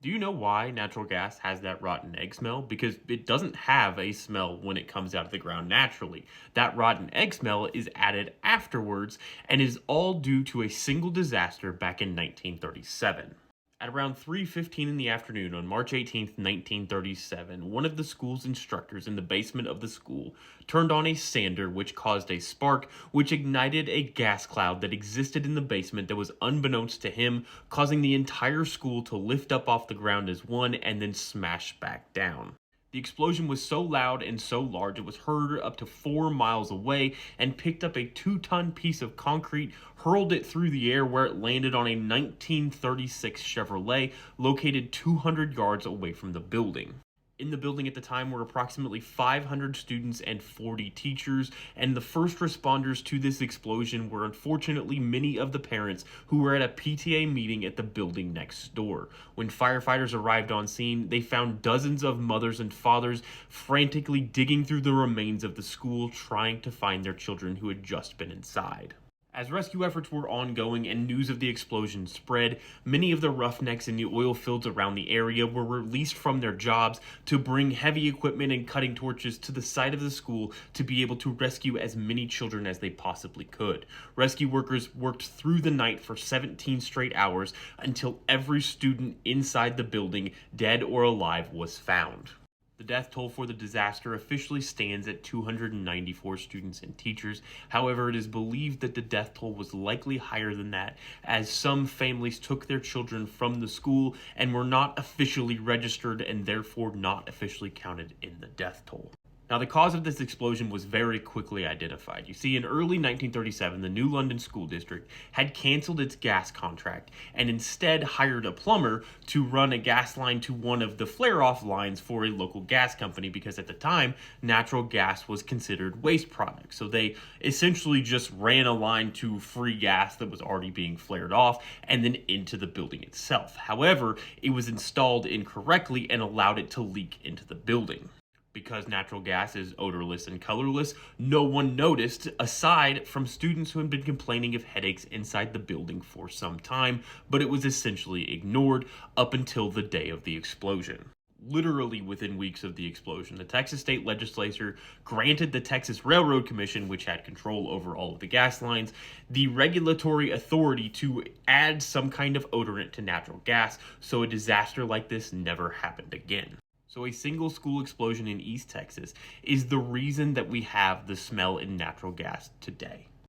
Do you know why natural gas has that rotten egg smell? Because it doesn't have a smell when it comes out of the ground naturally. That rotten egg smell is added afterwards and is all due to a single disaster back in 1937. At around 3:15 in the afternoon on March 18th, 1937, one of the school's instructors in the basement of the school turned on a sander which caused a spark which ignited a gas cloud that existed in the basement that was unbeknownst to him, causing the entire school to lift up off the ground as one and then smash back down. The explosion was so loud and so large it was heard up to 4 miles away and picked up a 2-ton piece of concrete, hurled it through the air where it landed on a 1936 Chevrolet located 200 yards away from the building. In the building at the time were approximately 500 students and 40 teachers, and the first responders to this explosion were unfortunately many of the parents who were at a PTA meeting at the building next door. When firefighters arrived on scene, they found dozens of mothers and fathers frantically digging through the remains of the school trying to find their children who had just been inside. As rescue efforts were ongoing and news of the explosion spread, many of the roughnecks in the oil fields around the area were released from their jobs to bring heavy equipment and cutting torches to the site of the school to be able to rescue as many children as they possibly could. Rescue workers worked through the night for 17 straight hours until every student inside the building, dead or alive, was found. The death toll for the disaster officially stands at 294 students and teachers. However, it is believed that the death toll was likely higher than that, as some families took their children from the school and were not officially registered and therefore not officially counted in the death toll. Now, the cause of this explosion was very quickly identified. You see, in early 1937, the New London School District had canceled its gas contract and instead hired a plumber to run a gas line to one of the flare-off lines for a local gas company because at the time, natural gas was considered waste product. So they essentially just ran a line to free gas that was already being flared off and then into the building itself. However, it was installed incorrectly and allowed it to leak into the building. Because natural gas is odorless and colorless, no one noticed, aside from students who had been complaining of headaches inside the building for some time, but it was essentially ignored up until the day of the explosion. Literally within weeks of the explosion, the Texas state legislature granted the Texas Railroad Commission, which had control over all of the gas lines, the regulatory authority to add some kind of odorant to natural gas, so a disaster like this never happened again. So a single school explosion in East Texas is the reason that we have the smell in natural gas today.